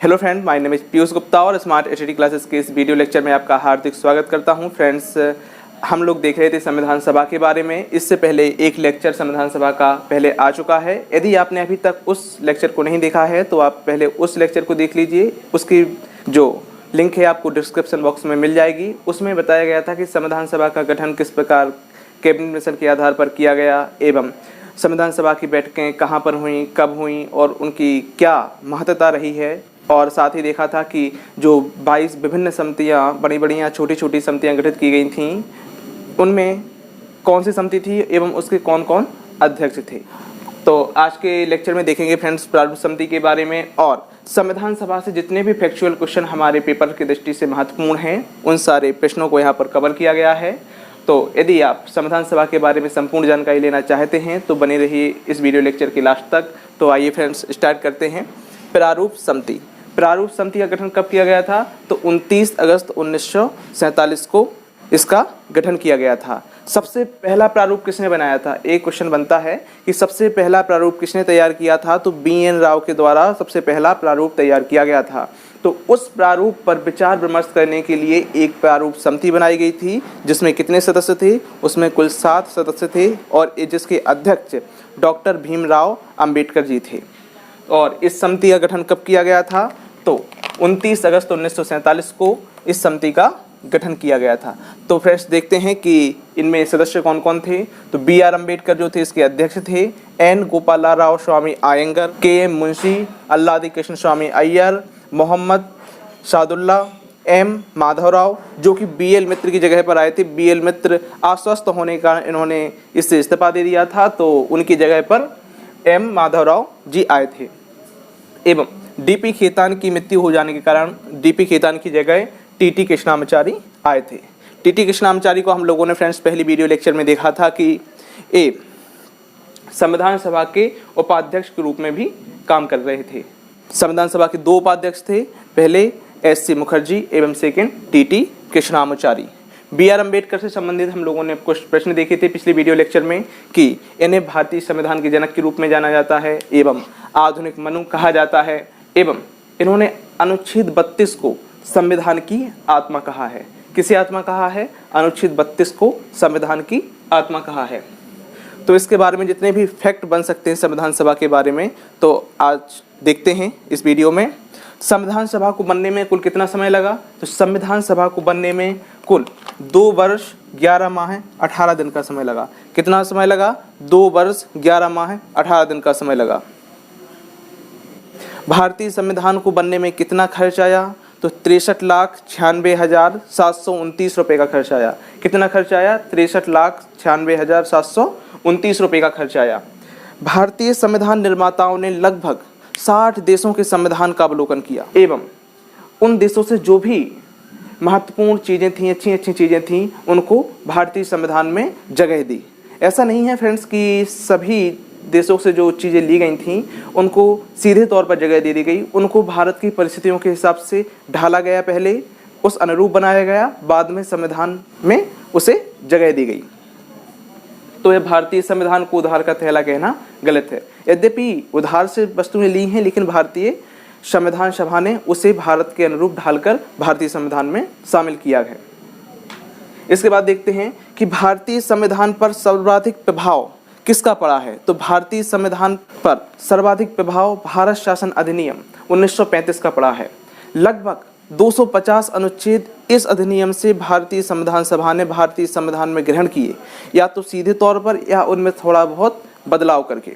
Hello friend, my name is Piyush Gupta और smart HD classes के इस वीडियो लेक्चर में आपका हार्दिक स्वागत करता हूं। फ्रेंड्स, हम लोग देख रहे थे संविधान सभा के बारे में। इससे पहले एक लेक्चर संविधान सभा का पहले आ चुका है। यदि आपने अभी तक उस लेक्चर को नहीं देखा है तो आप पहले उस लेक्चर को देख लीजिए। उसकी जो लिंक है आपको डिस्क्रिप्शन बॉक्स में मिल जाएगी। उसमें बताया गया था कि संविधान सभा का गठन किस प्रकार कैबिनेट मिशन के आधार पर किया गया एवं संविधान सभा की बैठकें कहाँ पर हुई, कब हुई और उनकी क्या महत्वता रही है। और साथ ही देखा था कि जो 22 विभिन्न समितियाँ, बड़ी बड़ी या छोटी छोटी समितियाँ गठित की गई थीं, उनमें कौन सी समिति थी एवं उसके कौन कौन अध्यक्ष थे। तो आज के लेक्चर में देखेंगे फ्रेंड्स प्रारूप समिति के बारे में और संविधान सभा से जितने भी फैक्चुअल क्वेश्चन हमारे पेपर की दृष्टि से महत्वपूर्ण हैं, उन सारे प्रश्नों को यहाँ पर कवर किया गया है। तो यदि आप संविधान सभा के बारे में संपूर्ण जानकारी लेना चाहते हैं तो बने रहिए इस वीडियो लेक्चर के लास्ट तक। तो आइए फ्रेंड्स स्टार्ट करते हैं। प्रारूप समिति। प्रारूप समिति का गठन कब किया गया था? तो 29 अगस्त 1947 को इसका गठन किया गया था। सबसे पहला प्रारूप किसने बनाया था? एक क्वेश्चन बनता है कि सबसे पहला प्रारूप किसने तैयार किया था? तो बी.एन. राव के द्वारा सबसे पहला प्रारूप तैयार किया गया था। तो उस प्रारूप पर विचार विमर्श करने के लिए एक प्रारूप समिति बनाई गई थी, जिसमें कितने सदस्य थे? उसमें कुल 7 सदस्य थे और जिसके अध्यक्ष डॉक्टर भीमराव अंबेडकर जी थे। और इस समिति का गठन कब किया गया था? तो 29 अगस्त 1947 को इस समिति का गठन किया गया था। तो फ्रेंड्स देखते हैं कि इनमें सदस्य कौन कौन थे। तो बी.आर. अम्बेडकर जो थे इसके अध्यक्ष थे, एन. गोपालराव स्वामी आयंगर, के.एम. मुंशी, अल्लादी कृष्ण स्वामी अय्यर, मोहम्मद सादुल्ला, एम. माधवराव जो कि बी.एल. मित्र की जगह पर आए थे। बी.एल. मित्र अस्वस्थ होने का इन्होंने इससे इस्तीफा दे दिया था, तो उनकी जगह पर एम. माधवराव जी आए थे। एवं डी.पी. खेतान की मृत्यु हो जाने के कारण डी.पी. खेतान की जगह टी.टी. कृष्णामाचारी आए थे। टी.टी. कृष्णामाचारी को हम लोगों ने फ्रेंड्स पहली वीडियो लेक्चर में देखा था कि ये संविधान सभा के उपाध्यक्ष के रूप में भी काम कर रहे थे। संविधान सभा के 2 उपाध्यक्ष थे, पहले एस.सी. मुखर्जी एवं second T T. Krishnamachari. B R. Ambedkar से संबंधित हम लोगों ने कुछ प्रश्न देखे थे पिछले वीडियो लेक्चर में कि इन्हें भारतीय संविधान के जनक के रूप में जाना जाता है एवं आधुनिक मनु कहा जाता है एवं इन्होंने अनुच्छेद 32 को संविधान की आत्मा कहा है। किसे आत्मा कहा है? अनुच्छेद 32 को संविधान की आत्मा कहा है। तो इसके बारे में जितने भी फैक्ट बन सकते हैं संविधान सभा के बारे में, तो आज देखते हैं इस वीडियो में। संविधान सभा को बनने में कुल कितना समय लगा? तो संविधान सभा को बनने में कुल 2 वर्ष 11 माह 18 दिन का समय लगा। कितना समय लगा? 2 वर्ष 11 माह 18 दिन का समय लगा। भारतीय संविधान को बनने में कितना खर्च आया? तो 63,96,729 रुपये का खर्च आया। कितना खर्च आया? 63,96,729 रुपये का खर्च आया। भारतीय संविधान निर्माताओं ने लगभग 60 देशों के संविधान का अवलोकन किया एवं उन देशों से जो भी महत्वपूर्ण चीज़ें थीं, अच्छी अच्छी चीज़ें थीं, उनको भारतीय संविधान में जगह दी। ऐसा नहीं है फ्रेंड्स कि सभी देशों से जो चीज़ें ली गई थीं उनको सीधे तौर पर जगह दे दी गई। उनको भारत की परिस्थितियों के हिसाब से ढाला गया, पहले उस अनुरूप बनाया गया, बाद में संविधान में उसे जगह दी गई। तो यह भारतीय संविधान को उधार का थैला कहना गलत है। यद्यपि उधार से वस्तुएं ली हैं, लेकिन भारतीय संविधान सभा ने उसे भारत के अनुरूप ढालकर भारतीय संविधान में शामिल किया है। इसके बाद देखते हैं कि भारतीय संविधान पर सर्वाधिक प्रभाव किसका पड़ा है? तो भारतीय संविधान पर सर्वाधिक प्रभाव भारत शासन अधिनियम 1935 का पड़ा है। लगभग 250 अनुच्छेद इस अधिनियम से भारतीय संविधान सभा ने भारतीय संविधान में ग्रहण किए, या तो सीधे तौर पर या उनमें थोड़ा बहुत बदलाव करके।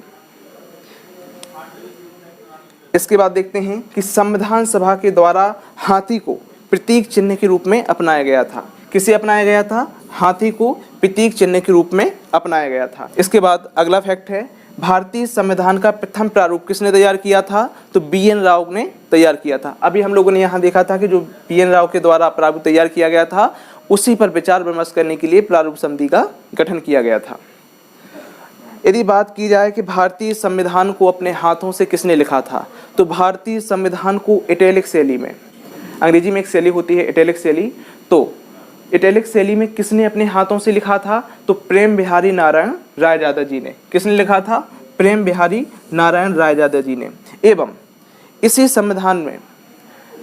इसके बाद देखते हैं कि संविधान सभा के द्वारा हाथी को प्रतीक चिन्ह के रूप में अपनाया गया था। किसे अपनाया गया था? हाथी को प्रतीक चिन्ह के रूप में अपनाया गया था। इसके बाद अगला फैक्ट है, भारतीय संविधान का प्रथम प्रारूप किसने तैयार किया था? तो बी.एन. राव ने तैयार किया था। अभी हम लोगों ने यहाँ देखा था कि जो बी.एन. राव के द्वारा प्रारूप तैयार किया गया था, उसी पर विचार विमर्श करने के लिए प्रारूप समिति का गठन किया गया था। यदि बात की जाए कि भारतीय संविधान को अपने हाथों से किसने लिखा था, तो भारतीय संविधान को इटैलिक शैली में, अंग्रेजी में एक शैली होती है इटैलिक शैली, तो इटैलिक शैली में किसने अपने हाथों से लिखा था? तो प्रेम बिहारी नारायण रायजादा जी ने। किसने लिखा था? प्रेम बिहारी नारायण रायजादा जी ने। एवं इसी संविधान में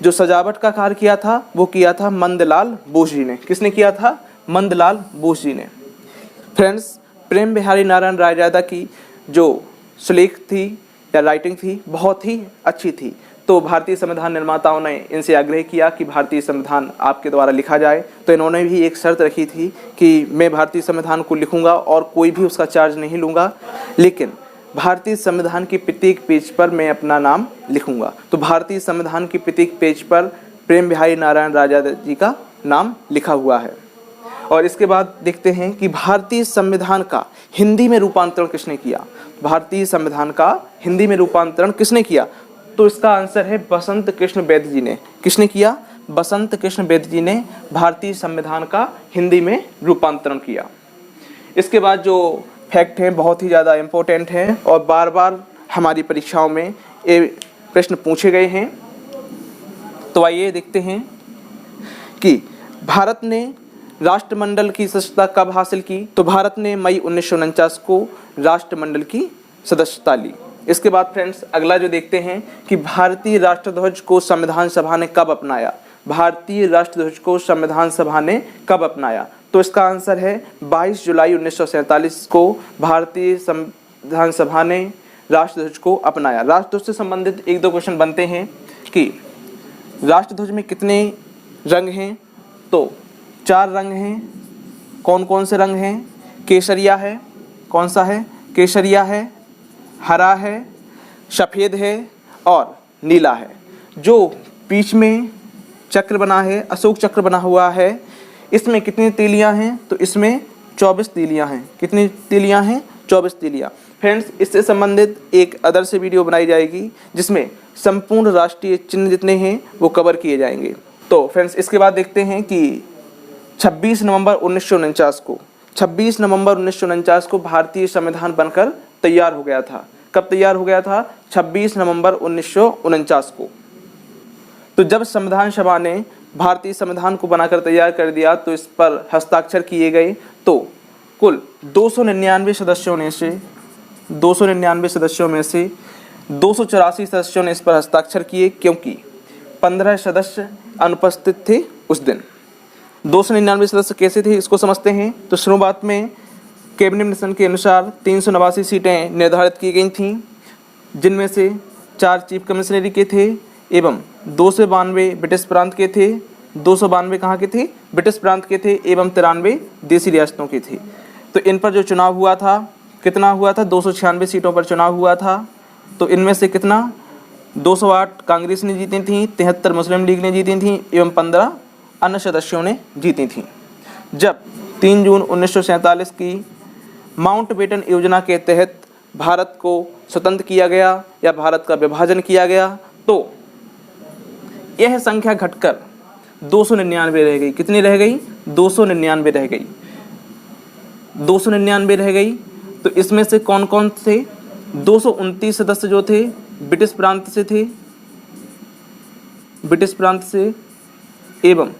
जो सजावट का कार्य किया था वो किया था मंदलाल बोस जी ने। किसने किया था? मंदलाल बोस जी ने। फ्रेंड्स, प्रेम बिहारी नारायण रायजादा की जो सुलेख थी या राइटिंग थी बहुत ही अच्छी थी। तो भारतीय संविधान निर्माताओं ने इनसे आग्रह किया कि भारतीय संविधान आपके द्वारा लिखा जाए। तो इन्होंने भी एक शर्त रखी थी कि मैं भारतीय संविधान को लिखूंगा और कोई भी उसका चार्ज नहीं लूँगा, लेकिन भारतीय संविधान के प्रत्येक पेज पर मैं अपना नाम लिखूंगा। तो भारतीय संविधान के प्रत्येक पेज पर प्रेम बिहारी नारायण रायजादा जी का नाम लिखा हुआ है। और इसके बाद देखते हैं कि भारतीय संविधान का हिंदी में रूपांतरण किसने किया? भारतीय संविधान का हिंदी में रूपांतरण किसने किया? तो इसका आंसर है बसंत कृष्ण वैद्य जी ने। किसने किया? बसंत कृष्ण वैद्य जी ने भारतीय संविधान का हिंदी में रूपांतरण किया। इसके बाद जो फैक्ट हैं बहुत ही ज़्यादा इम्पोर्टेंट हैं और बार बार हमारी परीक्षाओं में ये प्रश्न पूछे गए हैं। तो आइए देखते हैं कि भारत ने राष्ट्रमंडल की सदस्यता कब हासिल की? तो भारत ने मई 1949 को राष्ट्रमंडल की सदस्यता ली। इसके बाद फ्रेंड्स अगला जो देखते हैं कि भारतीय राष्ट्रध्वज को संविधान सभा ने कब अपनाया? भारतीय राष्ट्रध्वज को संविधान सभा ने कब अपनाया? तो इसका आंसर है 22 जुलाई 1947 को भारतीय संविधान सभा ने राष्ट्रध्वज को अपनाया। राष्ट्रध्वज से संबंधित एक दो क्वेश्चन बनते हैं कि राष्ट्रध्वज में कितने रंग हैं? तो 4 रंग हैं। कौन कौन से रंग हैं? केसरिया है। कौन सा है? केसरिया है, हरा है, सफ़ेद है और नीला है। जो बीच में चक्र बना है, अशोक चक्र बना हुआ है, इसमें कितनी तीलियां हैं? तो इसमें 24 तीलियां हैं। कितनी तीलियां हैं? 24 तीलियां। फ्रेंड्स, इससे संबंधित एक अदर से वीडियो बनाई जाएगी जिसमें संपूर्ण राष्ट्रीय चिन्ह जितने हैं वो कवर किए जाएंगे। तो फ्रेंड्स इसके बाद देखते हैं कि 26 नवंबर 1949 को भारतीय संविधान बनकर तैयार हो गया था। कब तैयार हो गया था? 26 नवंबर 1949 को। तो जब संविधान सभा ने भारतीय संविधान को बनाकर तैयार कर दिया तो इस पर हस्ताक्षर किए गए। तो कुल 299 सदस्यों में से 284 सदस्यों ने इस पर हस्ताक्षर किए, क्योंकि 15 सदस्य अनुपस्थित थे उस दिन। 299 सदस्य कैसे थे इसको समझते हैं। तो शुरुआत में कैबिनेट मिशन के अनुसार 389 सीटें निर्धारित की गई थीं, जिनमें से 4 चीफ कमिश्नरी के थे एवं 292 ब्रिटिश प्रांत के थे। 292 कहाँ के थे? ब्रिटिश प्रांत के थे एवं 93 देसी रियासतों के थे। तो इन पर जो चुनाव हुआ था, कितना हुआ था? 296 सीटों पर चुनाव हुआ था। तो इनमें से कितना? 208 कांग्रेस ने जीती थी, 73 मुस्लिम लीग ने जीती थी एवं 15 अन्य सदस्यों ने जीती थी। जब 3 जून 1947 की माउंटबेटन योजना के तहत भारत को स्वतंत्र किया गया या भारत का विभाजन किया गया, तो यह संख्या घटकर 299 रह गई। कितनी रह गई? 299 रह गई। 299 रह गई। तो इसमें से कौन कौन थे? 229 सदस्य जो थे ब्रिटिश प्रांत से थे, ब्रिटिश प्रांत से, एवं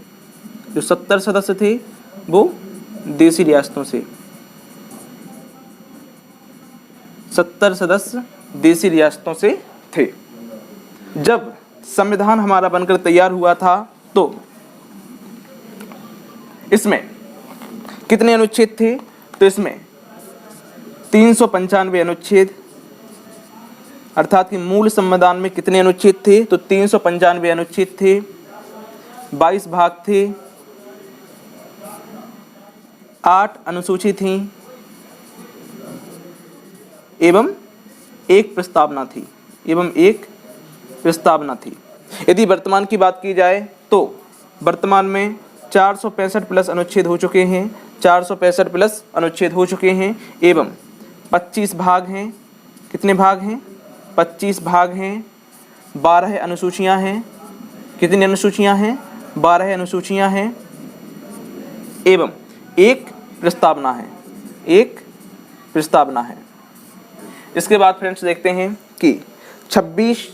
जो 70 सदस्य थे वो देसी रियासतों से। 70 सदस्य देसी रियासतों से थे। जब संविधान हमारा बनकर तैयार हुआ था तो इसमें कितने अनुच्छेद थे? तो इसमें 395 अनुच्छेद, अर्थात कि मूल संविधान में कितने अनुच्छेद थे? तो 395 अनुच्छेद थे, 22 भाग थे, 8 अनुसूची थी एवं एक प्रस्तावना थी। यदि वर्तमान की बात की जाए तो वर्तमान में 465 प्लस अनुच्छेद हो चुके हैं, 465 प्लस अनुच्छेद हो चुके हैं एवं 25 भाग हैं। कितने भाग हैं? 25 भाग हैं, 12 अनुसूचियां हैं। कितनी अनुसूचियां हैं? 12 अनुसूचियां हैं एवं एक प्रस्तावना है। इसके बाद फ्रेंड्स देखते हैं कि 26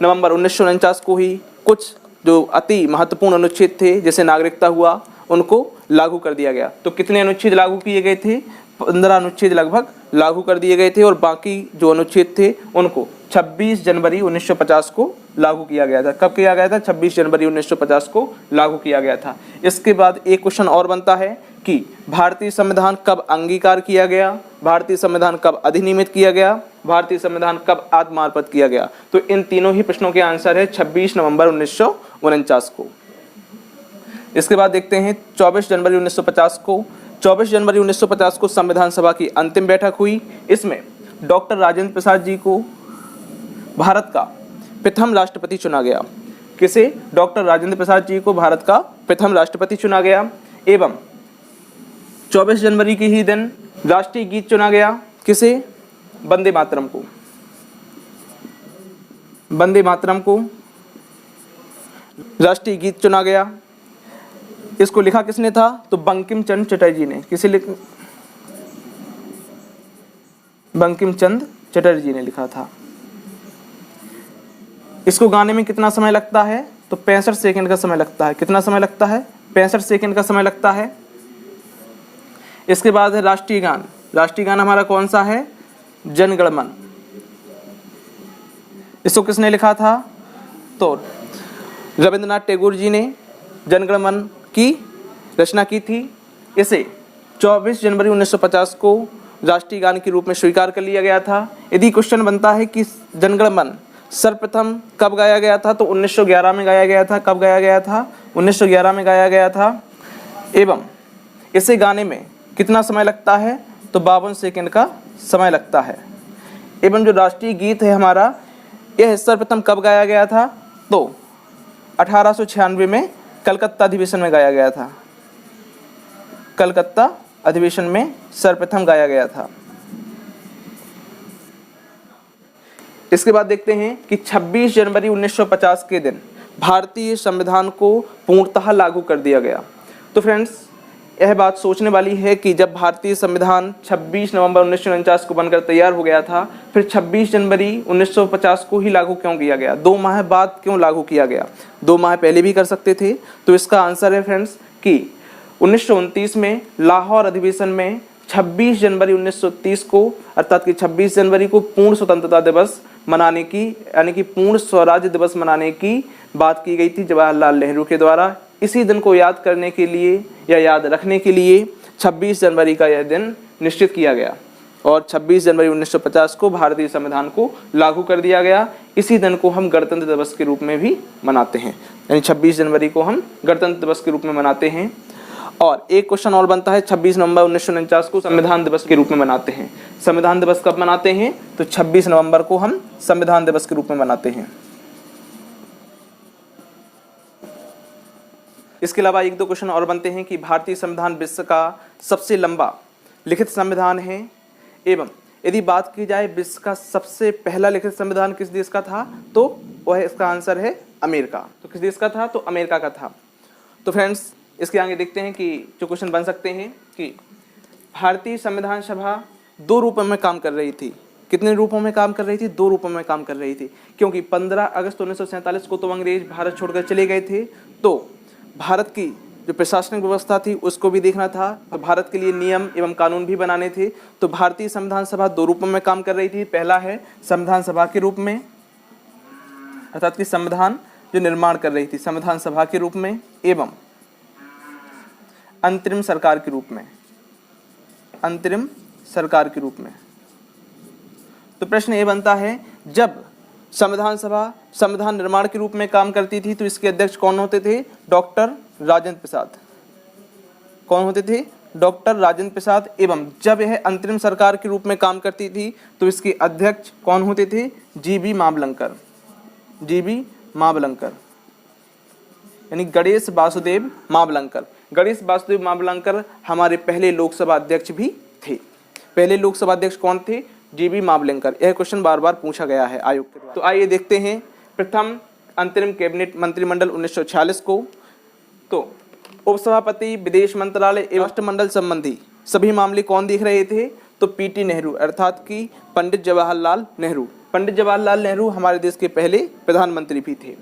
नवंबर 1949 को ही कुछ जो अति महत्वपूर्ण अनुच्छेद थे, जैसे नागरिकता हुआ, उनको लागू कर दिया गया। तो कितने अनुच्छेद लागू किए गए थे? 15 अनुच्छेद लगभग लागू कर दिए गए थे और बाकी जो अनुच्छेद थे उनको 26 जनवरी 1950 को लागू किया गया था। कब किया गया था? 26 जनवरी 1950 को लागू किया गया था। इसके बाद एक क्वेश्चन और बनता है कि भारतीय संविधान कब अंगीकार किया गया, भारतीय संविधान कब अधिनियमित किया गया, भारतीय संविधान कब आत्मार्पण किया गया। तो इन तीनों ही प्रश्नों के आंसर है 26 नवंबर 1949 को। इसके बाद देखते हैं 24 जनवरी 1950 को। 24 जनवरी 1950 को संविधान सभा की अंतिम बैठक हुई। इसमें डॉक्टर राजेंद्र प्रसाद जी को भारत का प्रथम राष्ट्रपति चुना गया। किसे? डॉक्टर राजेंद्र प्रसाद जी को भारत का प्रथम राष्ट्रपति चुना गया। एवं 24 जनवरी के ही दिन राष्ट्रीय गीत चुना गया। किसे? वंदे मातरम को। वंदे मातरम को राष्ट्रीय गीत चुना गया। इसको लिखा किसने था? तो बंकिम चंद्र चटर्जी ने। किसे लिखा? बंकिम चंद्र चटर्जी ने लिखा था। इसको गाने में कितना समय लगता है? तो 65 सेकंड का समय लगता है। कितना समय लगता है? 65 सेकंड का समय लगता है। इसके बाद है राष्ट्रीय गान। राष्ट्रीय गान हमारा कौन सा है? जन गण मन। इसको किसने लिखा था? तो रविंद्रनाथ टैगोर जी ने जन गण मन की रचना की थी। इसे 24 जनवरी 1950 को राष्ट्रीय गान के रूप में स्वीकार कर लिया गया था। यदि क्वेश्चन बनता है कि जन गण मन सर्वप्रथम कब गाया गया था? तो 1911 में गाया गया था। कब गाया गया था? 1911 में गाया गया था। एवं इसे गाने में कितना समय लगता है? तो 52 सेकंड का समय लगता है। एवं जो राष्ट्रीय गीत है हमारा, यह सर्वप्रथम कब गाया गया था? तो 1896 में कलकत्ता अधिवेशन में गाया गया था। कलकत्ता अधिवेशन में सर्वप्रथम गाया गया था। इसके बाद देखते हैं कि 26 जनवरी 1950 के दिन भारतीय संविधान को पूर्णतः लागू कर दिया गया। तो फ्रेंड्स, यह बात सोचने वाली है कि जब भारतीय संविधान 26 नवंबर 1949 को बनकर तैयार हो गया था, फिर 26 जनवरी 1950 को ही लागू क्यों किया गया? 2 माह बाद क्यों लागू किया गया? 2 माह पहले भी कर सकते थे। तो इसका आंसर है फ्रेंड्स कि 1929 में लाहौर अधिवेशन में 26 जनवरी 1930 को, अर्थात कि 26 जनवरी को पूर्ण स्वतंत्रता दिवस मनाने की, यानी कि पूर्ण स्वराज्य दिवस मनाने की बात की गई थी जवाहरलाल नेहरू के द्वारा। इसी दिन को याद करने के लिए या याद रखने के लिए 26 जनवरी का यह दिन निश्चित किया गया और 26 जनवरी 1950 को भारतीय संविधान को लागू कर दिया गया। इसी दिन को हम गणतंत्र दिवस के रूप में भी मनाते हैं, यानी 26 जनवरी को हम गणतंत्र दिवस के रूप में मनाते हैं। और एक क्वेश्चन और बनता है, 26 नवंबर 1949 को संविधान दिवस के रूप में मनाते हैं। संविधान दिवस कब मनाते हैं? तो 26 नवंबर को हम संविधान दिवस के रूप में मनाते हैं। इसके अलावा 1-2 क्वेश्चन और बनते हैं कि भारतीय संविधान विश्व का सबसे लंबा लिखित संविधान है। एवं यदि बात की जाए विश्व का सबसे पहला लिखित संविधान किस देश का था, तो वह इसका आंसर है अमेरिका। तो किस देश का था? तो अमेरिका का था। तो फ्रेंड्स, इसके आगे देखते हैं कि जो क्वेश्चन बन सकते हैं कि भारतीय संविधान सभा 2 रूपों में काम कर रही थी। कितने रूपों में काम कर रही थी? 2 रूपों में काम कर रही थी, क्योंकि 15 अगस्त 1947 को तो अंग्रेज भारत छोड़कर चले गए थे। तो भारत की जो प्रशासनिक व्यवस्था थी उसको भी देखना था, तो भारत के लिए नियम एवं कानून भी बनाने थे। तो भारतीय संविधान सभा 2 रूपों में काम कर रही थी। पहला है संविधान सभा के रूप में, अर्थात कि संविधान जो निर्माण कर रही थी संविधान सभा के रूप में, एवं अंतरिम सरकार के रूप में, अंतरिम सरकार के रूप में। तो प्रश्न ये बनता है, जब संविधान सभा संविधान निर्माण के रूप में काम करती थी तो इसके अध्यक्ष कौन होते थे? डॉक्टर राजेंद्र प्रसाद। कौन होते थे? डॉक्टर राजेंद्र प्रसाद। एवं जब यह अंतरिम सरकार के रूप में काम करती थी तो इसके अध्यक्ष कौन होते थे? जीबी मावलंकर। जीबी मावलंकर, यानी गणेश वासुदेव मावलंकर। गणेश वासुदेव मावलंकर हमारे पहले लोकसभा अध्यक्ष भी थे। पहले लोकसभा अध्यक्ष कौन थे? जीबी मावलंकर। यह क्वेश्चन बार बार पूछा गया है आयोग के द्वारा। तो आइए देखते हैं प्रथम अंतरिम कैबिनेट मंत्रिमंडल 1946 को। तो उपसभापति, विदेश मंत्रालय एवं राष्ट्रमंडल संबंधी सभी मामले कौन देख रहे थे? तो पीटी नेहरू, अर्थात कि पंडित जवाहरलाल नेहरू। पंडित जवाहरलाल नेहरू हमारे देश के पहले प्रधानमंत्री भी थे।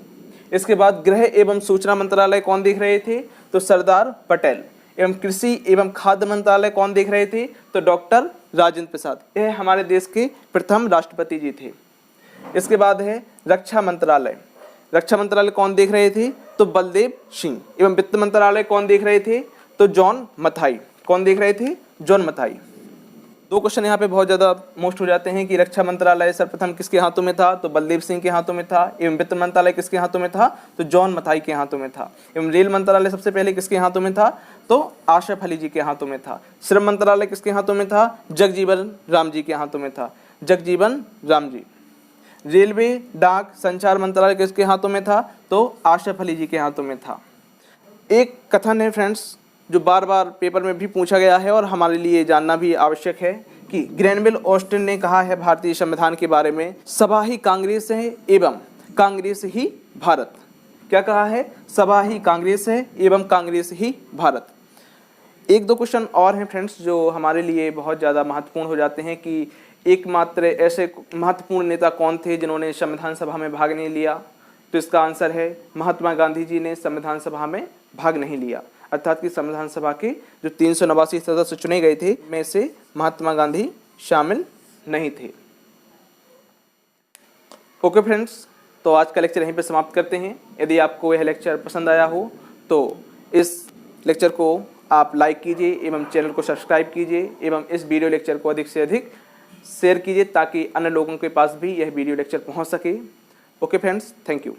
इसके बाद गृह एवं सूचना मंत्रालय कौन देख रहे थे? तो सरदार पटेल। एवं कृषि एवं खाद्य मंत्रालय कौन देख रहे थे? तो डॉक्टर राजेंद्र प्रसाद। यह हमारे देश के प्रथम राष्ट्रपति जी थे। इसके बाद है रक्षा मंत्रालय। रक्षा मंत्रालय कौन देख रहे थे? तो बलदेव सिंह। एवं वित्त मंत्रालय कौन देख रहे थे? तो जॉन मथाई। कौन देख रहे थे? जॉन मथाई। दो क्वेश्चन यहाँ पे बहुत ज़्यादा मोस्ट हो जाते हैं कि रक्षा मंत्रालय सर्वप्रथम किसके हाथों में था? तो बलदेव सिंह के हाथों में था। एवं वित्त मंत्रालय किसके हाथों में था? तो जॉन मथाई के हाथों में था। एवं रेल मंत्रालय सबसे पहले किसके हाथों में था? तो आशफ अली जी के हाथों में था। श्रम मंत्रालय किसके हाथों में था? जगजीवन राम जी के हाथों में था। जगजीवन राम जी। रेलवे, डाक, संचार मंत्रालय किसके हाथों में था? तो आशफ अली जी के हाथों में था। एक कथन है फ्रेंड्स जो बार बार पेपर में भी पूछा गया है और हमारे लिए जानना भी आवश्यक है कि ग्रैनविल ऑस्टिन ने कहा है भारतीय संविधान के बारे में, सभा ही कांग्रेस है एवं कांग्रेस ही भारत। क्या कहा है? सभा ही कांग्रेस है एवं कांग्रेस ही भारत। एक दो क्वेश्चन और हैं फ्रेंड्स जो हमारे लिए बहुत ज़्यादा महत्वपूर्ण हो जाते हैं कि एकमात्र ऐसे महत्वपूर्ण नेता कौन थे जिन्होंने संविधान सभा में भाग नहीं लिया? तो इसका आंसर है महात्मा गांधी जी ने संविधान सभा में भाग नहीं लिया। अर्थात कि संविधान सभा के जो 389 सदस्य चुने गए थे में से महात्मा गांधी शामिल नहीं थे। ओके फ्रेंड्स, तो आज का लेक्चर यहीं पे समाप्त करते हैं। यदि आपको यह लेक्चर पसंद आया हो तो इस लेक्चर को आप लाइक कीजिए एवं चैनल को सब्सक्राइब कीजिए एवं इस वीडियो लेक्चर को अधिक से अधिक शेयर कीजिए ताकि अन्य लोगों के पास भी यह वीडियो लेक्चर पहुंच सके। Okay friends, thank you.